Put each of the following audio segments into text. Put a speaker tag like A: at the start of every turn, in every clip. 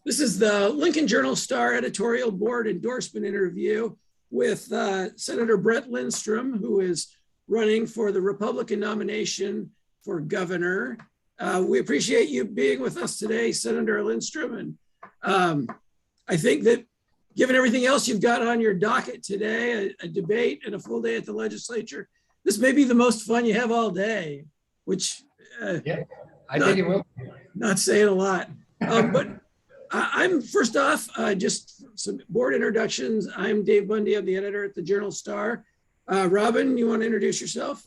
A: This is the Lincoln Journal Star editorial board endorsement interview with Senator Brett Lindstrom, who is running for the Republican nomination for governor. We appreciate you being with us today, Senator Lindstrom. And I think that given everything else you've got on your docket today, a debate and a full day at the legislature, this may be the most fun you have all day, which
B: yeah, I think it will.
A: Not saying a lot. But I'm first off, just some board introductions. I'm Dave Bundy. I'm the editor at the Journal Star. Robin, you want to introduce yourself?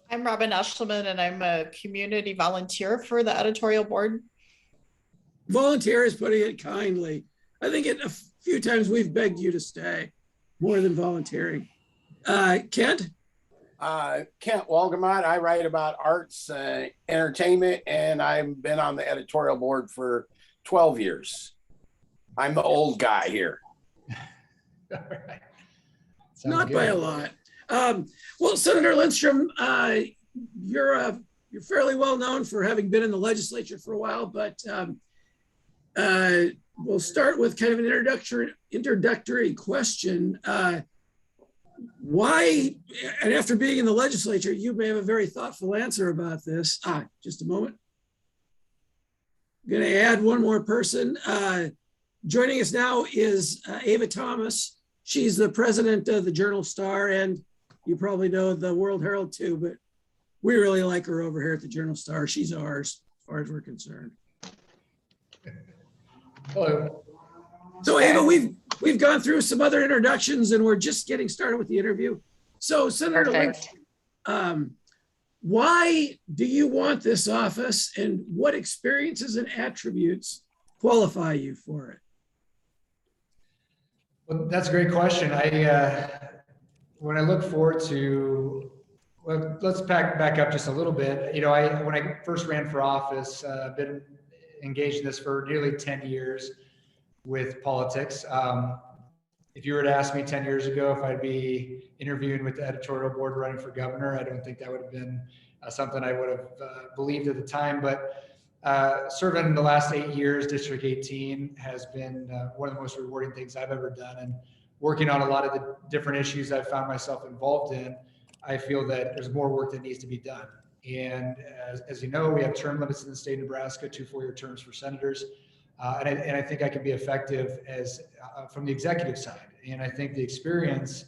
C: I'm Robin Eshelman, and I'm a community volunteer for the editorial board.
A: Volunteer is putting it kindly. I think a few times we've begged you to stay, more than volunteering. Kent?
D: Kent Walgamot. I write about arts, entertainment, and I've been on the editorial board for 12 years. I'm the old guy here.
B: All right.
A: Not good. By a lot. Well, Senator Lindstrom, you're fairly well known for having been in the legislature for a while, but we'll start with kind of an introductory question. Why, and after being in the legislature, you may have a very thoughtful answer about this. Just a moment. I'm going to add one more person. Joining us now is Ava Thomas. She's the president of the Journal Star, and you probably know the World Herald too, but we really like her over here at the Journal Star. She's ours, as far as we're concerned.
B: Hello.
A: So Ava, we've gone through some other introductions, and we're just getting started with the interview. So Senator Lindstrom, why do you want this office, and what experiences and attributes qualify you for it?
B: Well, that's a great question. When I look forward to, well, let's back up just a little bit. You know, when I first ran for office, I've been engaged in this for nearly 10 years with politics. If you were to ask me 10 years ago if I'd be interviewing with the editorial board running for governor, I don't think that would have been something I would have believed at the time. But serving the last 8 years, District 18 has been one of the most rewarding things I've ever done. And working on a lot of the different issues I've found myself involved in, I feel that there's more work that needs to be done. And as you know, we have term limits in the state of Nebraska, 2 4-year terms for senators. And I think I can be effective as from the executive side. And I think the experience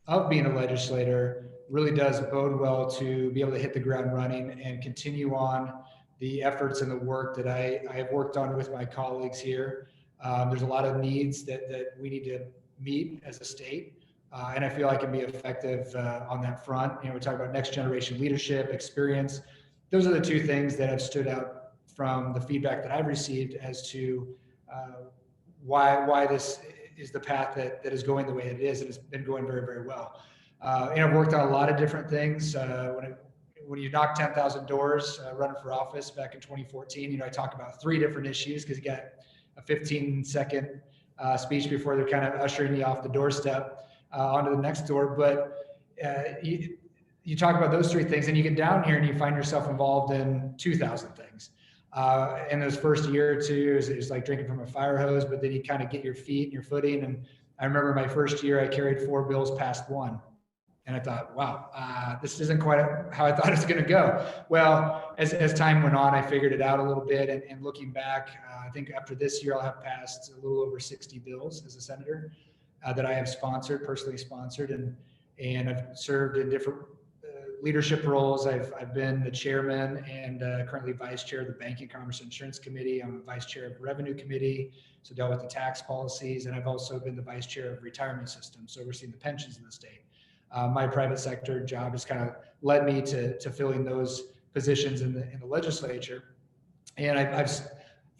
B: of being a legislator really does bode well to be able to hit the ground running and continue on the efforts and the work that I have worked on with my colleagues here. There's a lot of needs that we need to meet as a state. And I feel I can be effective on that front. You know, we talk about next generation leadership, experience. Those are the 2 things that have stood out from the feedback that I've received as to why this is the path that is going the way it is, and it's been going very, very well. And I've worked on a lot of different things. When you knock 10,000 doors running for office back in 2014, you know, I talk about 3 different issues because you got a 15-second speech before they're kind of ushering you off the doorstep onto the next door. But you talk about those 3 things, and you get down here and you find yourself involved in 2,000 things. In those first year or 2, it was like drinking from a fire hose, but then you kind of get your feet and your footing. And I remember my first year, I carried 4 bills past 1. And I thought, wow, this isn't quite how I thought it was going to go. Well, as time went on, I figured it out a little bit. And looking back, I think after this year, I'll have passed a little over 60 bills as a senator that I have personally sponsored. And I've served in different leadership roles. I've been the chairman and currently vice chair of the Banking, Commerce, and Insurance Committee. I'm a vice chair of the Revenue Committee, so dealt with the tax policies. And I've also been the vice chair of retirement systems, so overseeing the pensions in the state. My private sector job has kind of led me to filling those positions in the legislature. And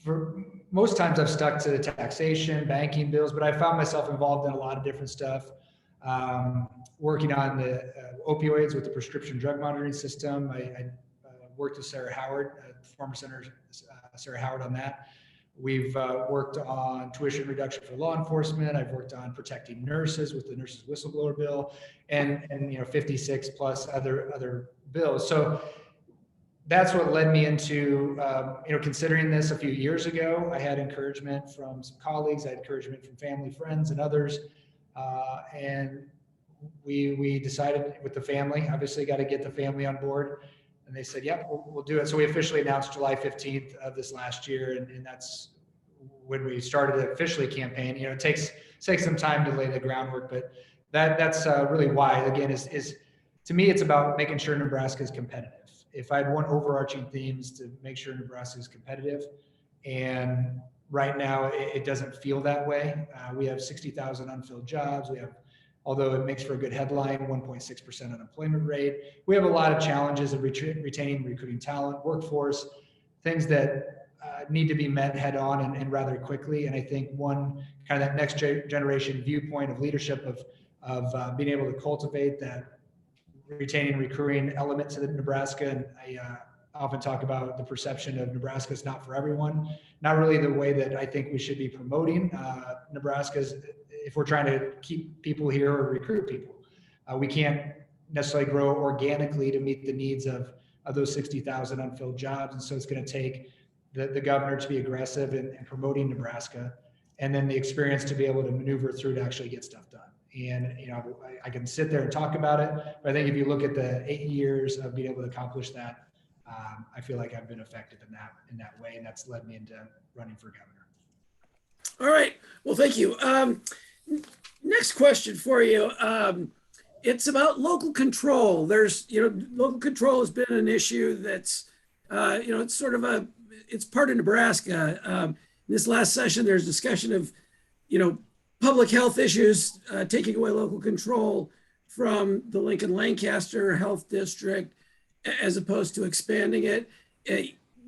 B: for most times I've stuck to the taxation, banking bills, but I found myself involved in a lot of different stuff. Working on the opioids with the prescription drug monitoring system. I worked with Sarah Howard, former Senator Sarah Howard, on that. We've worked on tuition reduction for law enforcement. I've worked on protecting nurses with the nurses whistleblower bill, and 56 plus other bills. So that's what led me into, considering this a few years ago. I had encouragement from some colleagues, I had encouragement from family, friends, and others. And we decided with the family, obviously got to get the family on board. And they said, yep, we'll do it. So we officially announced July 15th of this last year. And that's when we started to officially campaign. It takes some time to lay the groundwork, but that's really why, again, is to me, it's about making sure Nebraska is competitive. If I had one overarching themes to make sure Nebraska is competitive, and right now it doesn't feel that way. We have 60,000 unfilled jobs. We have, although it makes for a good headline, 1.6% unemployment rate. We have a lot of challenges of retaining, recruiting talent, workforce, things that need to be met head on and rather quickly. And I think one kind of that next generation viewpoint of leadership of being able to cultivate that retaining, recruiting element to the Nebraska. And I often talk about the perception of Nebraska is not for everyone. Not really the way that I think we should be promoting Nebraska's. If we're trying to keep people here or recruit people, we can't necessarily grow organically to meet the needs of those 60,000 unfilled jobs. And so it's going to take the governor to be aggressive in promoting Nebraska, and then the experience to be able to maneuver through to actually get stuff done. And, I can sit there and talk about it, but I think if you look at the 8 years of being able to accomplish that, I feel like I've been effective in that way. And that's led me into running for governor.
A: All right. Well, thank you. Next question for you. It's about local control. There's, local control has been an issue that's, it's sort of it's part of Nebraska. This last session, there's discussion of, public health issues, taking away local control from the Lincoln-Lancaster Health District, as opposed to expanding it.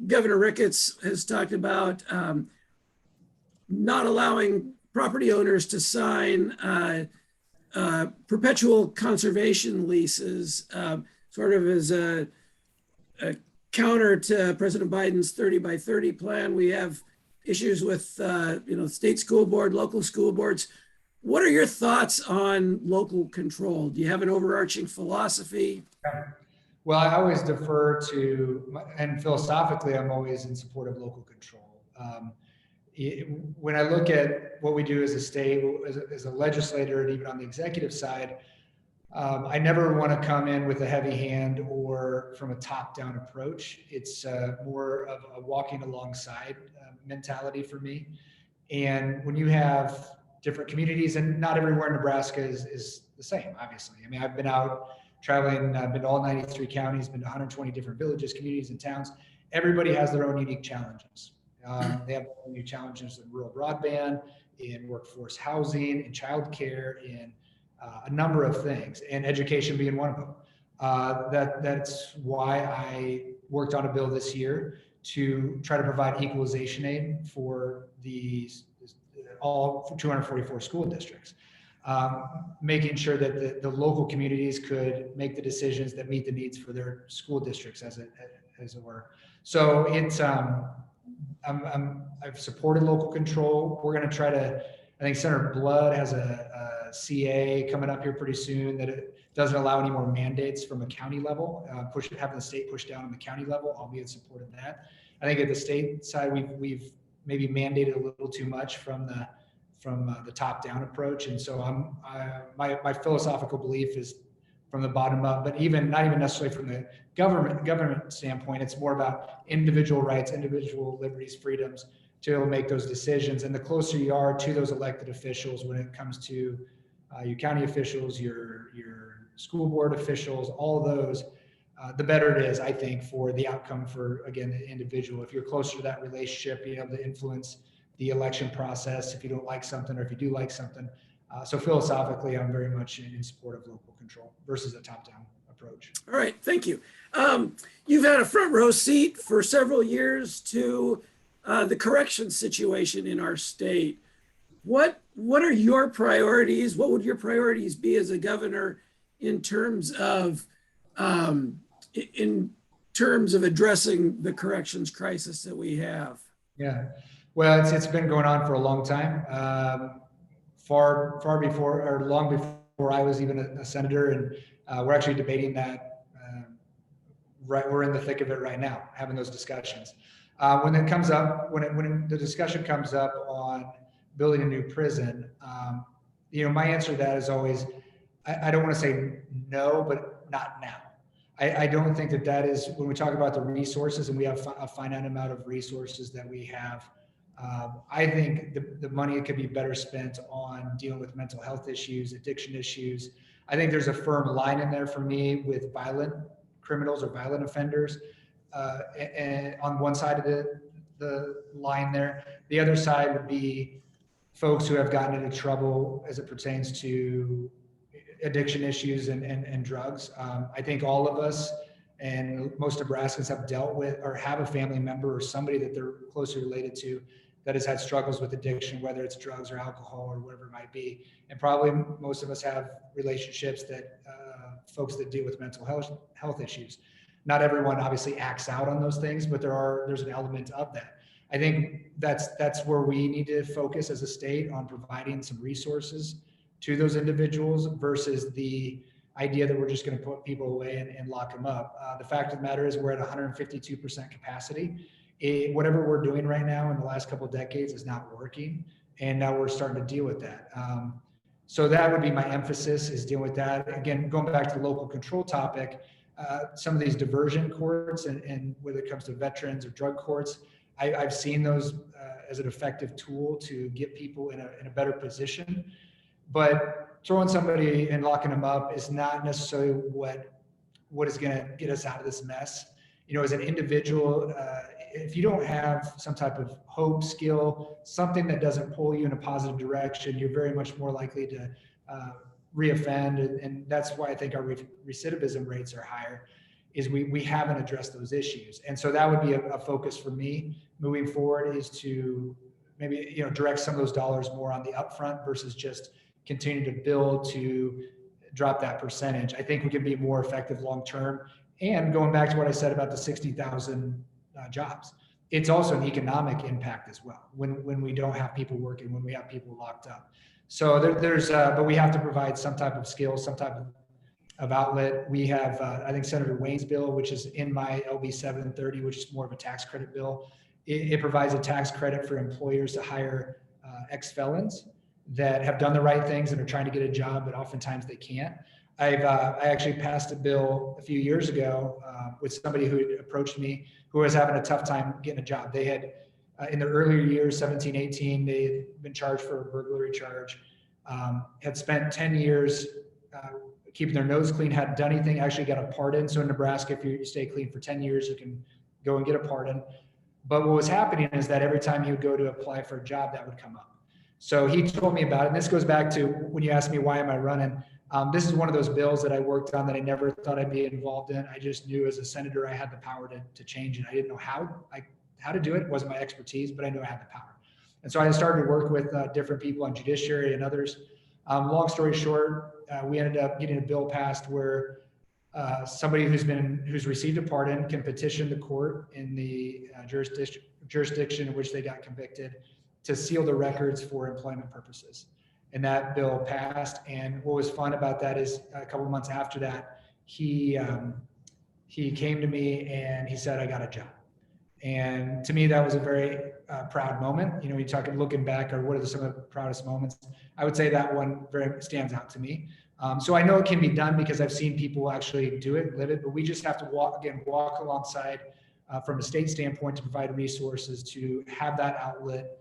A: Governor Ricketts has talked about not allowing property owners to sign perpetual conservation leases, sort of as a counter to President Biden's 30 by 30 plan. We have issues with, state school board, local school boards. What are your thoughts on local control? Do you have an overarching philosophy?
B: Well, I always defer to, and philosophically, I'm always in support of local control. When I look at what we do as a state, as a legislator, and even on the executive side, I never want to come in with a heavy hand or from a top-down approach. It's more of a walking alongside mentality for me. And when you have different communities, and not everywhere in Nebraska is the same, obviously. I mean, I've been out traveling, I've been to all 93 counties, been to 120 different villages, communities, and towns. Everybody has their own unique challenges. They have new challenges in rural broadband, in workforce housing, in childcare, in a number of things, and education being one of them. That's why I worked on a bill this year to try to provide equalization aid for all 244 school districts, making sure that the local communities could make the decisions that meet the needs for their school districts, as it were. So it's I've supported local control. We're going to try to. I think Senator Blood has a CA coming up here pretty soon that it doesn't allow any more mandates from a county level, having the state push down on the county level. I'll be in support of that. I think at the state side, we've maybe mandated a little too much from the top down approach. And so my philosophical belief is from the bottom up, but not even necessarily from the government standpoint. It's more about individual rights, individual liberties, freedoms, to be able to make those decisions. And the closer you are to those elected officials when it comes to your county officials, your school board officials, all of those, the better it is, I think, for the outcome for, again, the individual. If you're closer to that relationship, being able to influence the election process, if you don't like something or if you do like something. So philosophically, I'm very much in support of local control versus a top-down approach.
A: All right, thank you. You've had a front row seat for several years to the corrections situation in our state. What are your priorities? What would your priorities be as a governor in terms of addressing the corrections crisis that we have?
B: Yeah, well, it's been going on for a long time, far before, or long before I was even a senator, and we're actually debating that we're in the thick of it right now, having those discussions. When the discussion comes up on building a new prison, my answer to that is always, I don't want to say no, but not now. I don't think that is, when we talk about the resources, and we have a finite amount of resources that we have, I think the money could be better spent on dealing with mental health issues, addiction issues. I think there's a firm line in there for me with violent criminals or violent offenders, and on one side of the line there. The other side would be folks who have gotten into trouble as it pertains to addiction issues and drugs. I think all of us and most Nebraskans have dealt with or have a family member or somebody that they're closely related to that has had struggles with addiction, whether it's drugs or alcohol or whatever it might be. And probably most of us have relationships that folks that deal with mental health issues. Not everyone obviously acts out on those things, but there's an element of that. I think that's where we need to focus as a state, on providing some resources to those individuals versus the idea that we're just going to put people away and lock them up. The fact of the matter is we're at 152% capacity. Whatever we're doing right now in the last couple of decades is not working, and now we're starting to deal with that. So that would be my emphasis, is dealing with that. Again, going back to the local control topic, some of these diversion courts and whether it comes to veterans or drug courts, I've seen those as an effective tool to get people in a better position. But throwing somebody and locking them up is not necessarily what is going to get us out of this mess. As an individual, if you don't have some type of hope, skill, something that doesn't pull you in a positive direction, you're very much more likely to reoffend. And that's why I think our recidivism rates are higher, is we haven't addressed those issues. And so that would be a focus for me moving forward, is to maybe, direct some of those dollars more on the upfront versus just continue to build to drop that percentage. I think we can be more effective long-term. And going back to what I said about the 60,000 jobs, it's also an economic impact as well when we don't have people working, when we have people locked up. So but we have to provide some type of skill, some type of outlet. We have, I think, Senator Wayne's bill, which is in my LB 730, which is more of a tax credit bill. It provides a tax credit for employers to hire ex-felons that have done the right things and are trying to get a job, but oftentimes they can't. I actually passed a bill a few years ago with somebody who had approached me who was having a tough time getting a job. They had, in their earlier years, 17, 18, they had been charged for a burglary charge, had spent 10 years keeping their nose clean, hadn't done anything, actually got a pardon. So in Nebraska, if you stay clean for 10 years, you can go and get a pardon. But what was happening is that every time he would go to apply for a job, that would come up. So he told me about it. And this goes back to when you asked me, why am I running? This is one of those bills that I worked on that I never thought I'd be involved in. I just knew as a senator, I had the power to change it. I didn't know how to do it. It wasn't my expertise, but I knew I had the power. And so I started to work with different people on judiciary and others. Long story short, we ended up getting a bill passed where somebody who's received a pardon can petition the court in the jurisdiction in which they got convicted to seal the records for employment purposes. And that bill passed. And what was fun about that is a couple of months after that, he came to me and he said, I got a job. And to me, that was a very proud moment. You talk looking back, or what are some of the proudest moments? I would say that one very stands out to me. So I know it can be done because I've seen people actually do it, live it, but we just have to walk alongside from a state standpoint to provide resources to have that outlet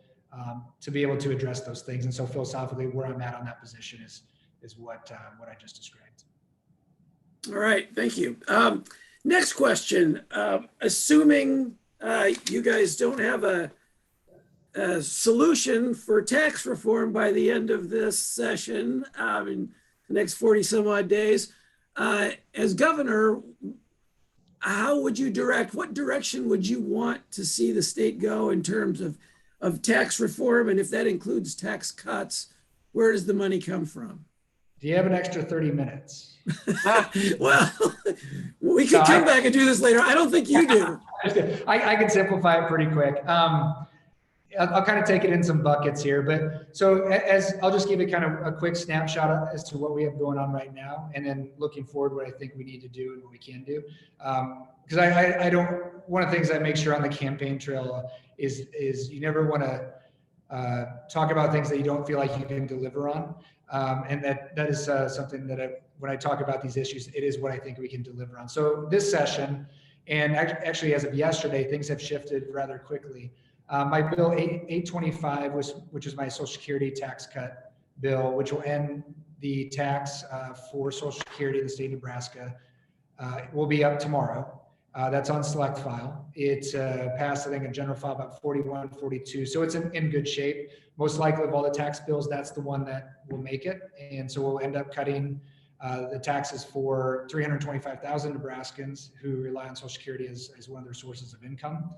B: to be able to address those things. And so philosophically, where I'm at on that position is what I just described.
A: All right, thank you. Next question. Assuming you guys don't have a solution for tax reform by the end of this session, in the next 40 some odd days, as governor, what direction would you want to see the state go in terms of tax reform? And if that includes tax cuts, where does the money come from?
B: Do you have an extra 30 minutes?
A: Well, we could come back and do this later. I don't think you do.
B: I can simplify it pretty quick. I'll kind of take it in some buckets here, but so I'll just give you kind of a quick snapshot as to what we have going on right now, and then looking forward, what I think we need to do and what we can do. because I don't, one of the things I make sure on the campaign trail is you never want to talk about things that you don't feel like you can deliver on. And that is something that when I talk about these issues, it is what I think we can deliver on. So this session, and actually as of yesterday, things have shifted rather quickly. My bill 825, which is my Social Security tax cut bill, which will end the tax for Social Security in the state of Nebraska, will be up tomorrow. That's on select file. It's passed, I think, in general file about 41, 42. So it's in good shape. Most likely of all the tax bills, that's the one that will make it. And so we'll end up cutting the taxes for 325,000 Nebraskans who rely on Social Security as one of their sources of income.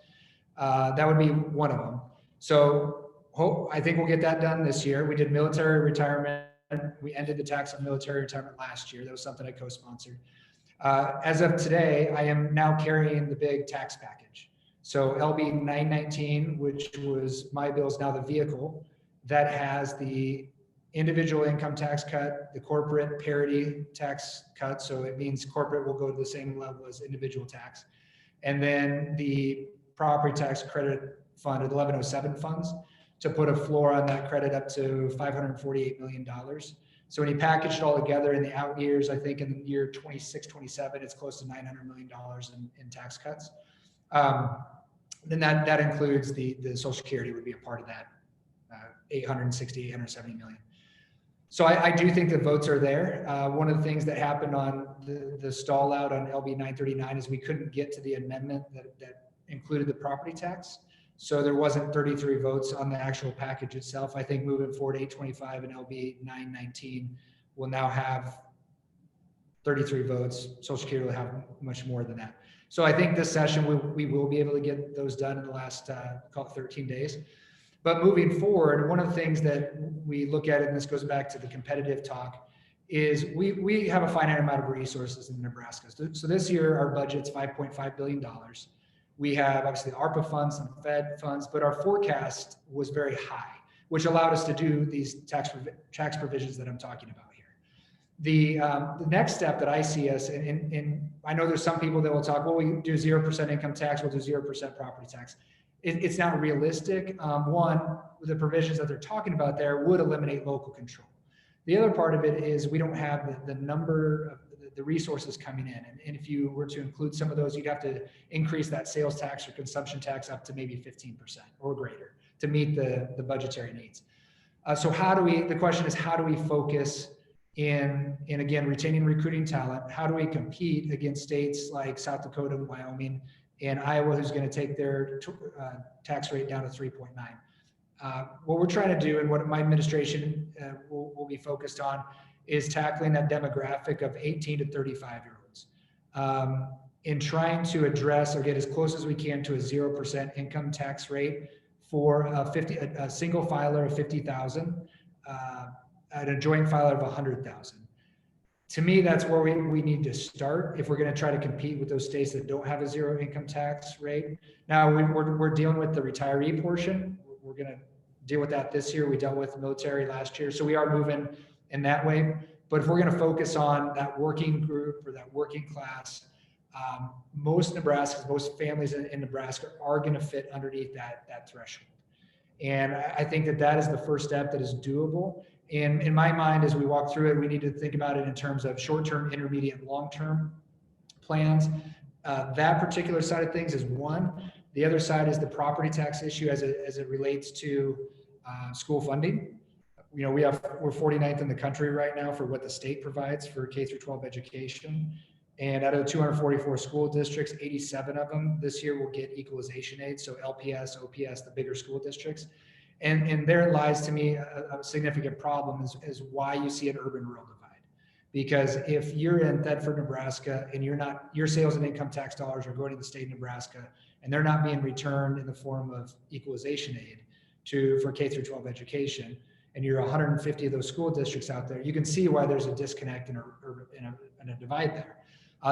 B: That would be one of them. So I think we'll get that done this year. We did military retirement. We ended the tax on military retirement last year. That was something I co-sponsored. As of today, I am now carrying the big tax package. So LB 919, which was my bill, is now the vehicle that has the individual income tax cut, the corporate parity tax cut. So it means corporate will go to the same level as individual tax. And then the property tax credit fund, the 1107 funds, to put a floor on that credit up to $548 million. So when you package it all together in the out years, I think in the year 26, 27, it's close to $900 million in tax cuts. Then that includes the Social Security would be a part of that, 860, 870 million. So I do think the votes are there. One of the things that happened on the stall out on LB 939 is we couldn't get to the amendment that included the property tax. So there wasn't 33 votes on the actual package itself. I think moving forward, 825 and LB 919 will now have 33 votes. Social Security will have much more than that. So I think this session, we will be able to get those done in the last, call it 13 days. But moving forward, one of the things that we look at, and this goes back to the competitive talk, is we have a finite amount of resources in Nebraska. So this year, our budget's $5.5 billion. We have obviously ARPA funds and Fed funds, but our forecast was very high, which allowed us to do these tax provisions that I'm talking about here. The next step that I see us, and I know there's some people that will talk, well, we do 0% income tax, we'll do 0% property tax. It's not realistic. One, the provisions that they're talking about there would eliminate local control. The other part of it is we don't have the number of the resources coming in. And if you were to include some of those, you'd have to increase that sales tax or consumption tax up to maybe 15% or greater to meet the budgetary needs. So the question is, how do we focus in again, retaining recruiting talent? How do we compete against states like South Dakota, Wyoming, and Iowa, who's going to take their tax rate down to 3.9? What we're trying to do, and what my administration will be focused on, is tackling that demographic of 18 to 35-year-olds in trying to address or get as close as we can to a 0% income tax rate for a single filer of 50,000 and a joint filer of 100,000. To me, that's where we need to start if we're going to try to compete with those states that don't have a zero income tax rate. Now we're dealing with the retiree portion. We're going to deal with that this year. We dealt with the military last year. So we are moving in that way. But if we're going to focus on that working group or that working class, most Nebraskans, most families in Nebraska are going to fit underneath that threshold. And I think that is the first step that is doable. And in my mind, as we walk through it, we need to think about it in terms of short-term, intermediate, and long-term plans. That particular side of things is one. The other side is the property tax issue as it relates to school funding. You know, we're 49th in the country right now for what the state provides for K through 12 education. And out of the 244 school districts, 87 of them this year will get equalization aid. So LPS, OPS, the bigger school districts. And there lies to me a significant problem is why you see an urban-rural divide. Because if you're in Thedford, Nebraska, and your sales and income tax dollars are going to the state of Nebraska, and they're not being returned in the form of equalization aid for K through 12 education, and you're 150 of those school districts out there, you can see why there's a disconnect and a divide there.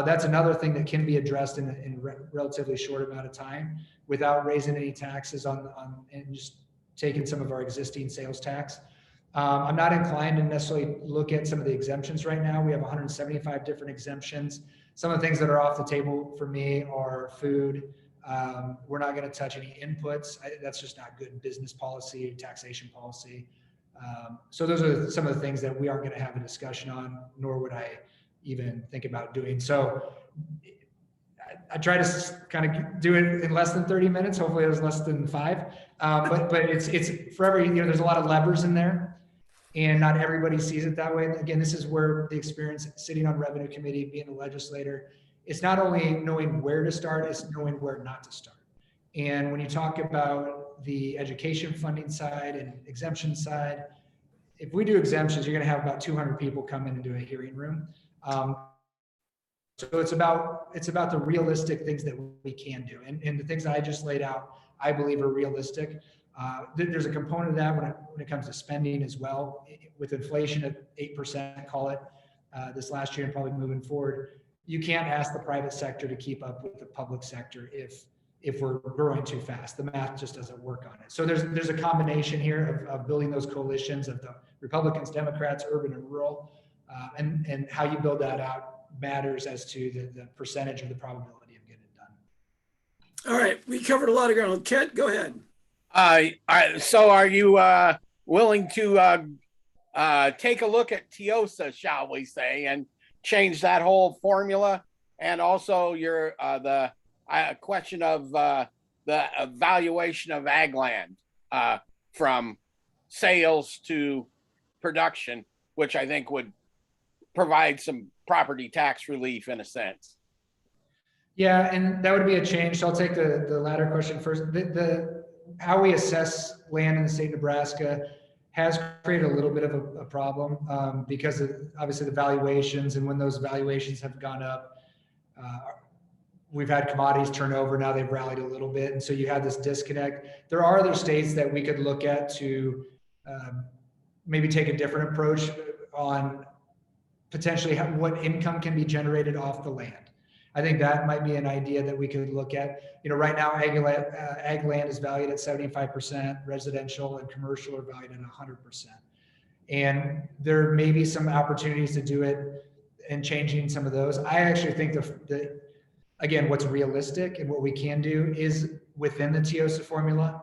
B: That's another thing that can be addressed in a relatively short amount of time without raising any taxes and just taking some of our existing sales tax. I'm not inclined to necessarily look at some of the exemptions right now. We have 175 different exemptions. Some of the things that are off the table for me are food. We're not going to touch any inputs. That's just not good business policy, taxation policy. So those are some of the things that we aren't going to have a discussion on, nor would I even think about doing. So I try to kind of do it in less than 30 minutes. Hopefully it was less than 5. But it's for every, there's a lot of levers in there, and not everybody sees it that way. And again, this is where the experience sitting on revenue committee, being a legislator, it's not only knowing where to start, it's knowing where not to start. And when you talk about the education funding side and exemption side, if we do exemptions, you're going to have about 200 people come in and do a hearing room. So it's about the realistic things that we can do. And the things that I just laid out, I believe are realistic. There's a component of that when it comes to spending as well. With inflation at 8%, call it, this last year and probably moving forward, you can't ask the private sector to keep up with the public sector if we're growing too fast. The math just doesn't work on it. So there's a combination here of building those coalitions of the Republicans, Democrats, urban and rural, and how you build that out matters as to the percentage or the probability of getting it done.
A: All right, we covered a lot of ground. Kent, go ahead.
D: So are you willing to take a look at TIOSA, shall we say, and change that whole formula? And also your the question of the valuation of ag land from sales to production, which I think would provide some property tax relief in a sense.
B: Yeah, and that would be a change. So I'll take the latter question first. How we assess land in the state of Nebraska has created a little bit of a problem because of obviously the valuations, and when those valuations have gone up, we've had commodities turnover. Now they've rallied a little bit, and so you have this disconnect. There are other states that we could look at to maybe take a different approach on potentially what income can be generated off the land. I think that might be an idea that we could look at. Right now, ag land is valued at 75%, residential and commercial are valued at 100%. And there may be some opportunities to do it and changing some of those. I actually think again, what's realistic and what we can do is within the TIOSA formula.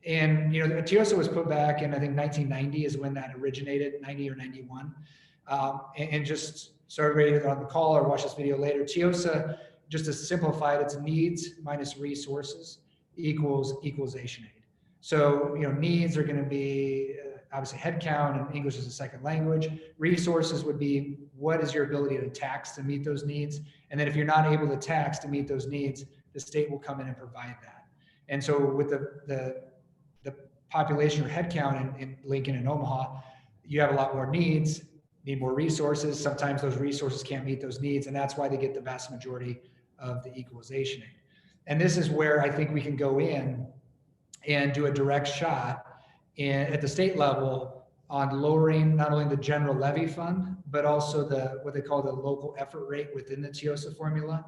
B: And TIOSA was put back in, I think 1990 is when that originated, 90 or 91. And just so everybody on the call or watch this video later, TIOSA, just to simplify it, it's needs minus resources equals equalization aid. So, needs are going to be obviously headcount, and English as a second language. Resources would be what is your ability to tax to meet those needs. And then if you're not able to tax to meet those needs, the state will come in and provide that. And so with the population or headcount in Lincoln and Omaha, you have a lot more needs, need more resources. Sometimes those resources can't meet those needs, and that's why they get the vast majority of the equalization aid. And this is where I think we can go in and do a direct shot at the state level on lowering not only the general levy fund, but also what they call the local effort rate within the TIOSA formula.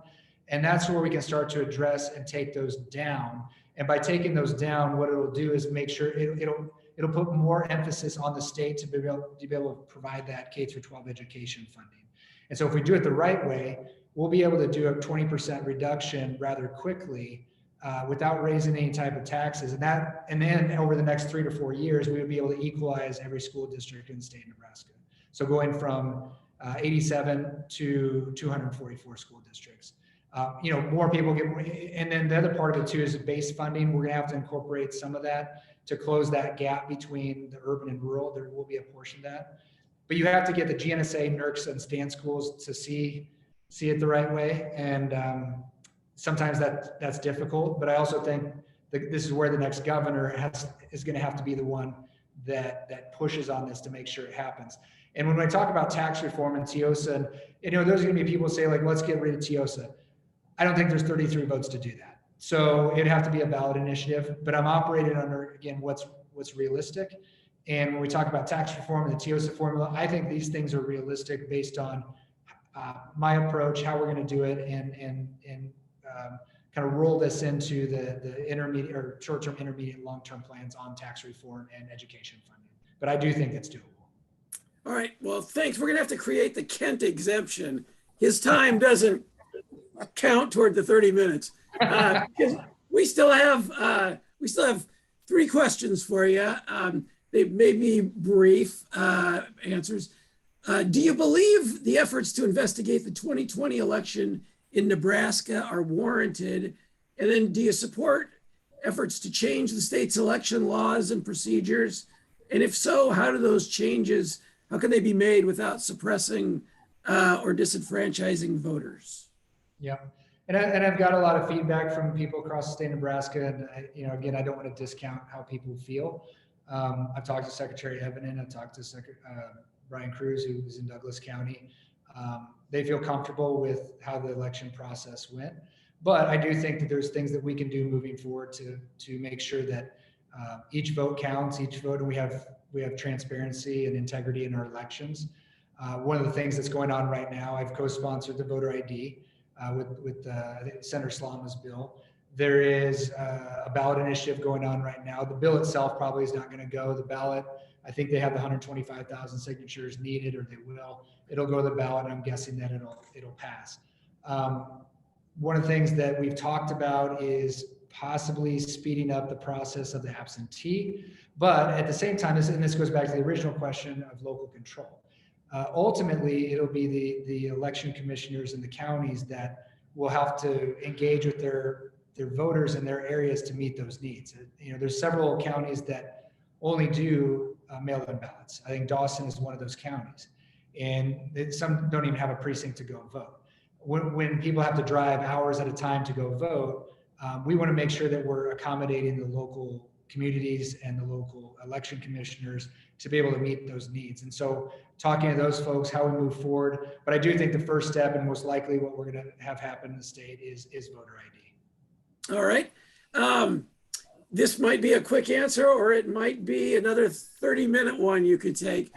B: And that's where we can start to address and take those down. And by taking those down, what it'll do is make sure it'll put more emphasis on the state to be able to provide that K through 12 education funding. And so if we do it the right way, we'll be able to do a 20% reduction rather quickly without raising any type of taxes. And then over the next 3 to 4 years, we would be able to equalize every school district in the state of Nebraska. So going from 87 to 244 school districts. More people get, and then the other part of it too is the base funding. We're gonna have to incorporate some of that to close that gap between the urban and rural. There will be a portion of that, but you have to get the GNSA, NERCs, and STAN schools to see it the right way. And sometimes that's difficult, but I also think this is where the next governor is gonna have to be the one that pushes on this to make sure it happens. And when I talk about tax reform and TIOSA, there's gonna be people say like, let's get rid of TIOSA. I don't think there's 33 votes to do that. So it'd have to be a ballot initiative, but I'm operating under, again, what's realistic. And when we talk about tax reform and the TIOSA formula, I think these things are realistic based on my approach, how we're going to do it, and kind of roll this into the intermediate or short-term, intermediate, long-term plans on tax reform and education funding. But I do think it's doable.
A: All right, well, thanks. We're going to have to create the Kent exemption his time doesn't count toward the 30 minutes. We still have 3 questions for you. They may be brief answers. Do you believe the efforts to investigate the 2020 election in Nebraska are warranted? And then do you support efforts to change the state's election laws and procedures? And if so, how do those changes, how can they be made without suppressing or disenfranchising voters?
B: Yeah. And I've got a lot of feedback from people across the state of Nebraska. And, again, I don't want to discount how people feel. I've talked to Secretary Evans. I've talked to Brian Cruz, who is in Douglas County. They feel comfortable with how the election process went. But I do think that there's things that we can do moving forward to make sure that each vote counts, each vote, and we have transparency and integrity in our elections. One of the things that's going on right now, I've co-sponsored the voter ID with Senator Slama's bill. There is a ballot initiative going on right now. The bill itself probably is not going to go. The ballot, I think they have the 125,000 signatures needed, or they will. It'll go to the ballot, and I'm guessing that it'll pass. One of the things that we've talked about is possibly speeding up the process of the absentee, but at the same time, and this goes back to the original question of local control. Ultimately, it'll be the election commissioners in the counties that will have to engage with their voters in their areas to meet those needs. There's several counties that only do mail-in ballots. I think Dawson is one of those counties, and some don't even have a precinct to go vote. When people have to drive hours at a time to go vote, we want to make sure that we're accommodating the local communities and the local election commissioners to be able to meet those needs. And so talking to those folks, how we move forward. But I do think the first step, and most likely what we're going to have happen in the state, is voter ID.
A: All right. This might be a quick answer, or it might be another 30-minute one you could take.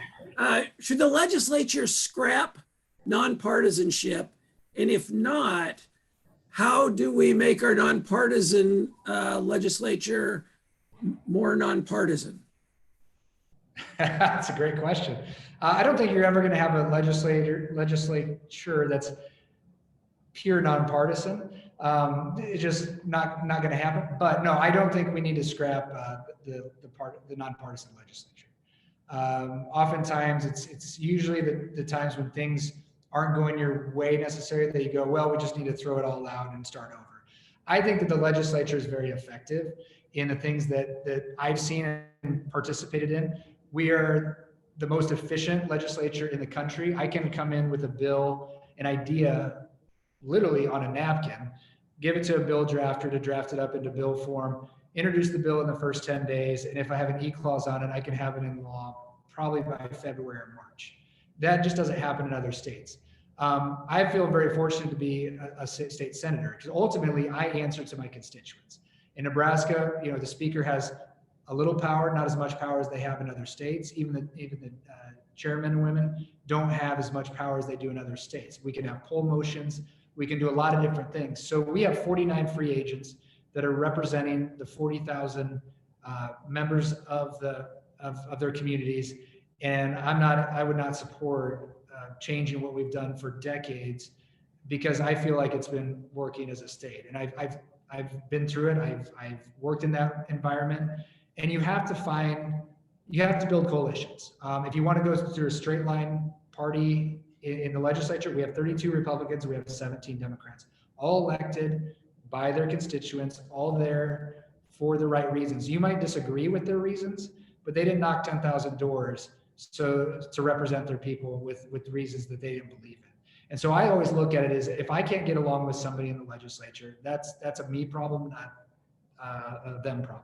A: Should the legislature scrap nonpartisanship? And if not, how do we make our nonpartisan legislature more nonpartisan?
B: That's a great question. I don't think you're ever going to have a legislature that's pure nonpartisan. It's just not going to happen. But no, I don't think we need to scrap the nonpartisan legislature. Oftentimes, it's usually the times when things aren't going your way necessarily that you go, well, we just need to throw it all out and start over. I think that the legislature is very effective in the things that I've seen and participated in. We are the most efficient legislature in the country. I can come in with a bill, an idea, literally on a napkin, give it to a bill drafter to draft it up into bill form, introduce the bill in the first 10 days, and if I have an E-clause on it, I can have it in law probably by February or March. That just doesn't happen in other states. I feel very fortunate to be a state senator, because ultimately I answer to my constituents. In Nebraska, the speaker has a little power, not as much power as they have in other states. Even the chairmen and women don't have as much power as they do in other states. We can have poll motions. We can do a lot of different things. So we have 49 free agents that are representing the 40,000 members of their communities. And I would not support changing what we've done for decades, because I feel like it's been working as a state. And I've been through it. I've worked in that environment, and you have to build coalitions. If you want to go through a straight line party in the legislature, we have 32 Republicans, we have 17 Democrats, all elected by their constituents, all there for the right reasons. You might disagree with their reasons, but they didn't knock 10,000 doors to represent their people with reasons that they didn't believe in. And so I always look at it as, if I can't get along with somebody in the legislature, that's a me problem, not a them problem.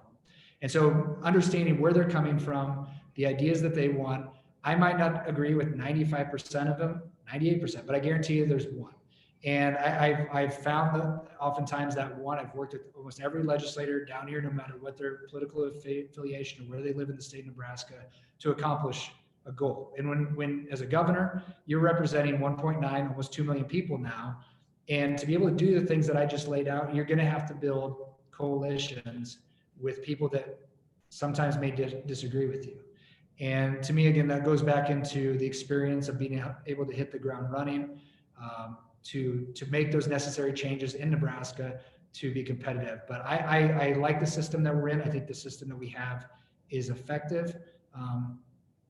B: And so understanding where they're coming from, the ideas that they want, I might not agree with 95% of them, 98%, but I guarantee you there's one. And I've found that oftentimes that one, I've worked with almost every legislator down here, no matter what their political affiliation or where they live in the state of Nebraska, to accomplish a goal. And when as a governor, you're representing 1.9, almost 2 million people now. And to be able to do the things that I just laid out, you're going to have to build coalitions with people that sometimes may disagree with you. And to me, again, that goes back into the experience of being able to hit the ground running. to make those necessary changes in Nebraska to be competitive. But I like the system that we're in. I think the system that we have is effective,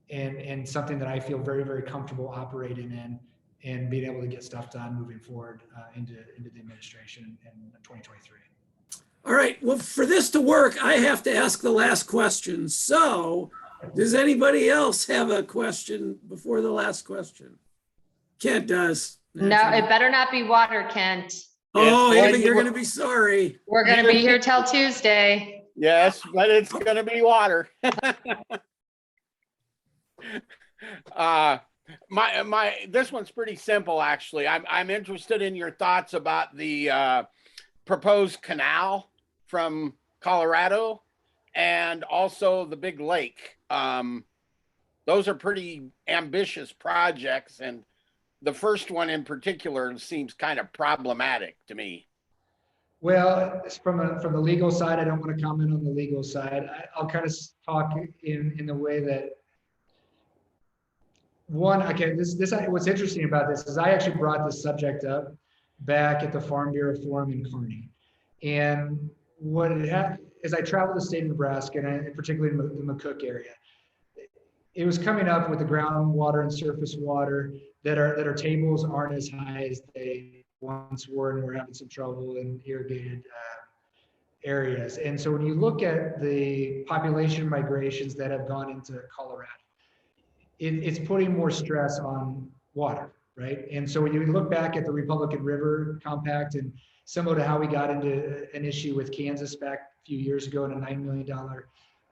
B: and something that I feel very, very comfortable operating in and being able to get stuff done moving forward into the administration in 2023.
A: All right. Well, for this to work, I have to ask the last question. So, does anybody else have a question before the last question? Kent does.
E: No, it better not be water, Kent.
A: Oh,
D: Yes,
A: Ava, you're going to be sorry.
E: We're going to be here till Tuesday.
D: Yes, but it's going to be water. This one's pretty simple, actually. I'm interested in your thoughts about the proposed canal from Colorado and also the big lake. Those are pretty ambitious projects, and the first one in particular seems kind of problematic to me.
B: Well, from the legal side, I don't want to comment on the legal side. I'll kind of talk in the way that what's interesting about this is I actually brought this subject up back at the Farm Bureau Forum in Kearney. And what it had is I traveled the state of Nebraska, and particularly in the McCook area. It was coming up with the groundwater and surface water that our tables aren't as high as they once were, and we're having some trouble in irrigated areas. And so when you look at the population migrations that have gone into Colorado, it's putting more stress on water, right? And so when you look back at the Republican River Compact, and similar to how we got into an issue with Kansas back a few years ago in a $9 million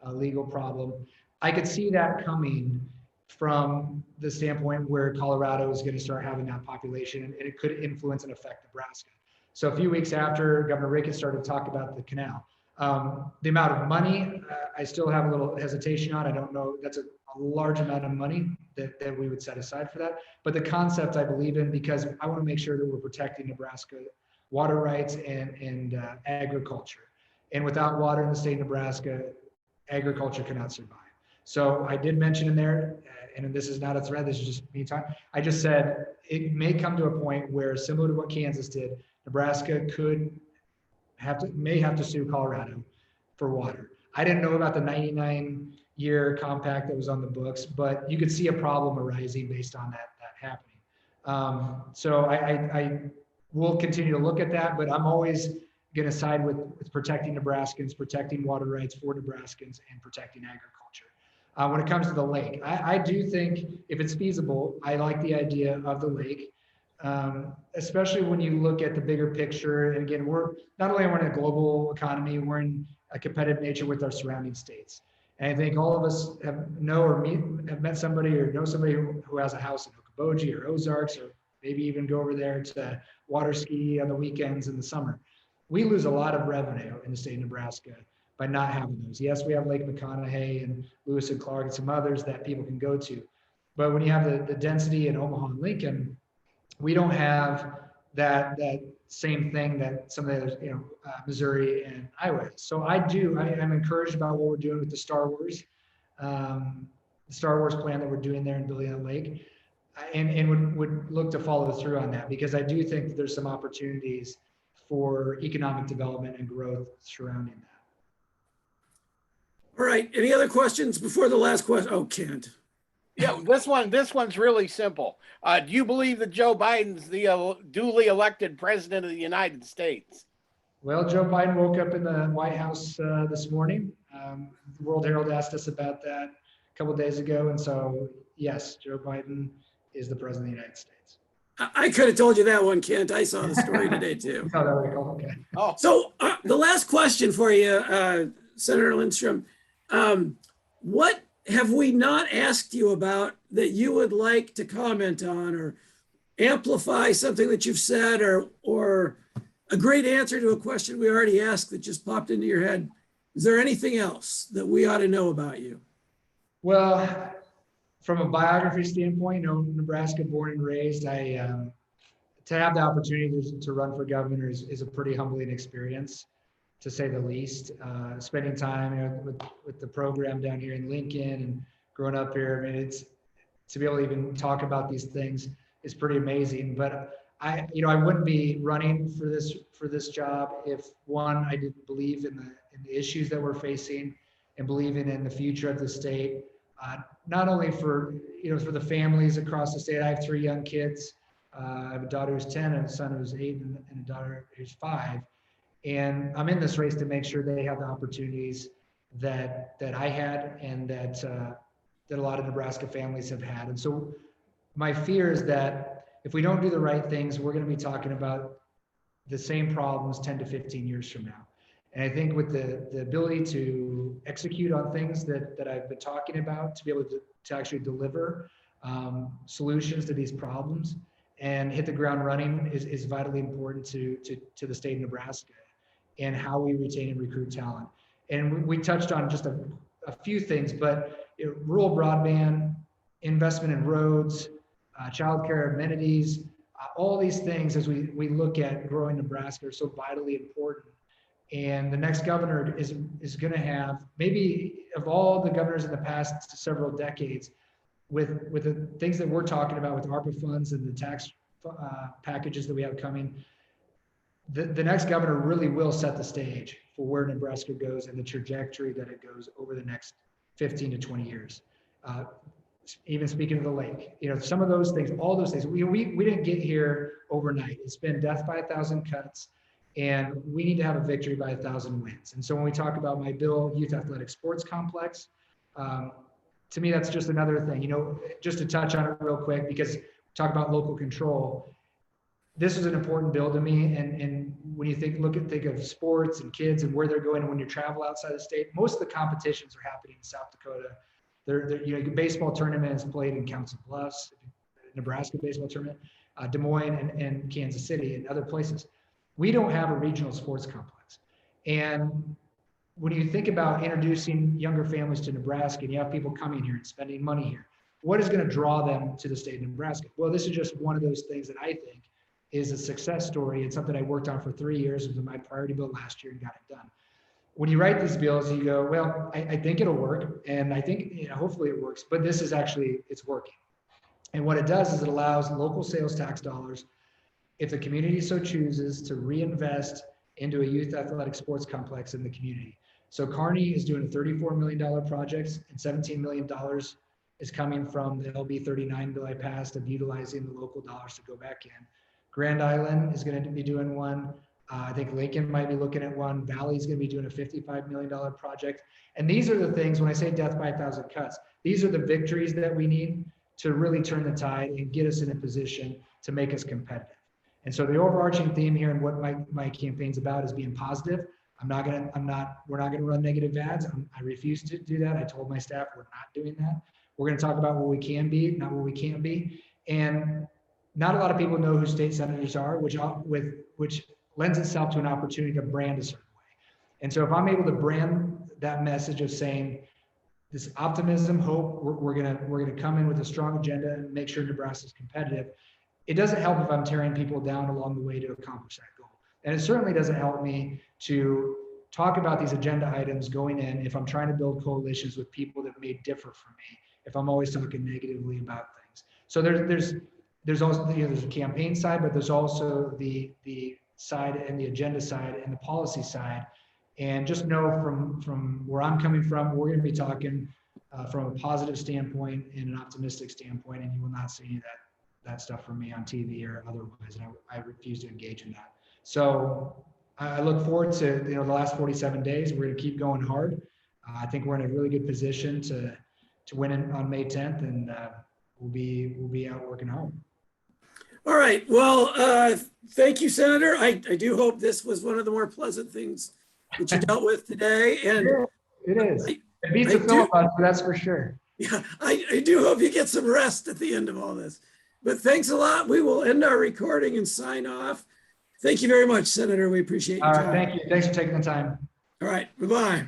B: legal problem, I could see that coming from the standpoint where Colorado is going to start having that population, and it could influence and affect Nebraska. So a few weeks after Governor Ricketts started to talk about the canal, the amount of money, I still have a little hesitation on. I don't know, that's a large amount of money that we would set aside for that. But the concept I believe in, because I want to make sure that we're protecting Nebraska water rights and agriculture. And without water in the state of Nebraska, agriculture cannot survive. So I did mention in there, and this is not a threat, this is just me talking. I just said it may come to a point where, similar to what Kansas did, Nebraska may have to sue Colorado for water. I didn't know about the 99-year compact that was on the books, but you could see a problem arising based on that happening. So I will continue to look at that, but I'm always going to side with protecting Nebraskans, protecting water rights for Nebraskans, and protecting agriculture. When it comes to the lake, I do think if it's feasible, I like the idea of the lake, especially when you look at the bigger picture. And again, we're not only in a global economy, we're in a competitive nature with our surrounding states. And I think all of us have met somebody or know somebody who has a house in Okoboji or Ozarks, or maybe even go over there to water ski on the weekends in the summer. We lose a lot of revenue in the state of Nebraska by not having those. Yes, we have Lake McConaughey and Lewis and Clark and some others that people can go to. But when you have the density in Omaha and Lincoln, we don't have that same thing that some of the others, Missouri and Iowa. So I'm encouraged about what we're doing with the Star Wars plan that we're doing there in building that lake, and would look to follow through on that, because I do think that there's some opportunities for economic development and growth surrounding that.
A: All right. Any other questions before the last question? Oh, Kent.
D: Yeah, this one's really simple. Do you believe that Joe Biden's the duly elected president of the United States?
B: Well, Joe Biden woke up in the White House this morning. The World Herald asked us about that a couple of days ago. And so, yes, Joe Biden is the president of the United States.
A: I could have told you that one, Kent. I saw the story today, too.
B: Oh, that would okay.
D: Oh,
A: So the last question for you, Senator Lindstrom. What have we not asked you about that you would like to comment on, or amplify something that you've said, or a great answer to a question we already asked that just popped into your head? Is there anything else that we ought to know about you?
B: Well, from a biography standpoint, Nebraska born and raised, to have the opportunity to run for governor is a pretty humbling experience, to say the least. Spending time with the program down here in Lincoln and growing up here, I mean, it's to be able to even talk about these things is pretty amazing. But I wouldn't be running for this job if, one, I didn't believe in the issues that we're facing and believing in the future of the state. Not only for the families across the state. I have 3 young kids. I have a daughter who's 10 and a son who's 8 and a daughter who's 5. And I'm in this race to make sure they have the opportunities that I had and that a lot of Nebraska families have had. And so my fear is that if we don't do the right things, we're going to be talking about the same problems 10 to 15 years from now. And I think with the ability to execute on things that I've been talking about, to be able to actually deliver solutions to these problems and hit the ground running is vitally important to the state of Nebraska and how we retain and recruit talent. And we touched on just a few things, but rural broadband, investment in roads, childcare amenities, all these things as we look at growing Nebraska are so vitally important. And the next governor is going to have, maybe of all the governors in the past several decades, with the things that we're talking about with ARPA funds and the tax packages that we have coming, the next governor really will set the stage for where Nebraska goes and the trajectory that it goes over the next 15 to 20 years. Even speaking of the lake, some of those things, all those things, we didn't get here overnight. It's been death by 1,000 cuts. And we need to have a victory by 1,000 wins. And so when we talk about my bill, Youth Athletic Sports Complex, to me, that's just another thing, just to touch on it real quick, because talk about local control. This is an important bill to me. And when you think of sports and kids and where they're going, and when you travel outside the state, most of the competitions are happening in South Dakota. Baseball tournaments played in Council Bluffs, Nebraska baseball tournament, Des Moines and Kansas City and other places. We don't have a regional sports complex. And when you think about introducing younger families to Nebraska and you have people coming here and spending money here, what is going to draw them to the state of Nebraska? Well, this is just one of those things that I think is a success story and something I worked on for 3 years. It was my priority bill last year and got it done. When you write these bills, you go, well, I think it'll work. And I think, hopefully it works, but this is actually, it's working. And what it does is it allows local sales tax dollars, if the community so chooses, to reinvest into a youth athletic sports complex in the community. So Kearney is doing a $34 million project, and $17 million is coming from the LB 39 bill I passed of utilizing the local dollars to go back in. Grand Island is going to be doing one. I think Lincoln might be looking at one. Valley is going to be doing a $55 million project. And these are the things, when I say death by 1,000 cuts, these are the victories that we need to really turn the tide and get us in a position to make us competitive. And so the overarching theme here and what my campaign's about is being positive. We're not going to run negative ads. I refuse to do that. I told my staff we're not doing that. We're going to talk about what we can be, not what we can't be. And not a lot of people know who state senators are, which lends itself to an opportunity to brand a certain way. And so if I'm able to brand that message of saying this optimism, hope, we're going to come in with a strong agenda and make sure Nebraska is competitive. It doesn't help if I'm tearing people down along the way to accomplish that goal. And it certainly doesn't help me to talk about these agenda items going in if I'm trying to build coalitions with people that may differ from me, if I'm always talking negatively about things. So there's also, there's a campaign side, but there's also the side and the agenda side and the policy side. And just know from where I'm coming from, we're going to be talking from a positive standpoint and an optimistic standpoint, and you will not see any of that stuff from me on TV or otherwise. And I refuse to engage in that. So I look forward to the last 47 days. We're going to keep going hard. I think we're in a really good position to win on May 10th, and we'll be out working hard.
A: All right. Well, thank you, Senator. I do hope this was one of the more pleasant things that you dealt with today. And
B: it is. It beats the filibuster, that's for sure.
A: Yeah, I do hope you get some rest at the end of all this. But thanks a lot. We will end our recording and sign off. Thank you very much, Senator. We appreciate your time.
B: Thank you. Thanks for taking the time.
A: All right. Bye-bye.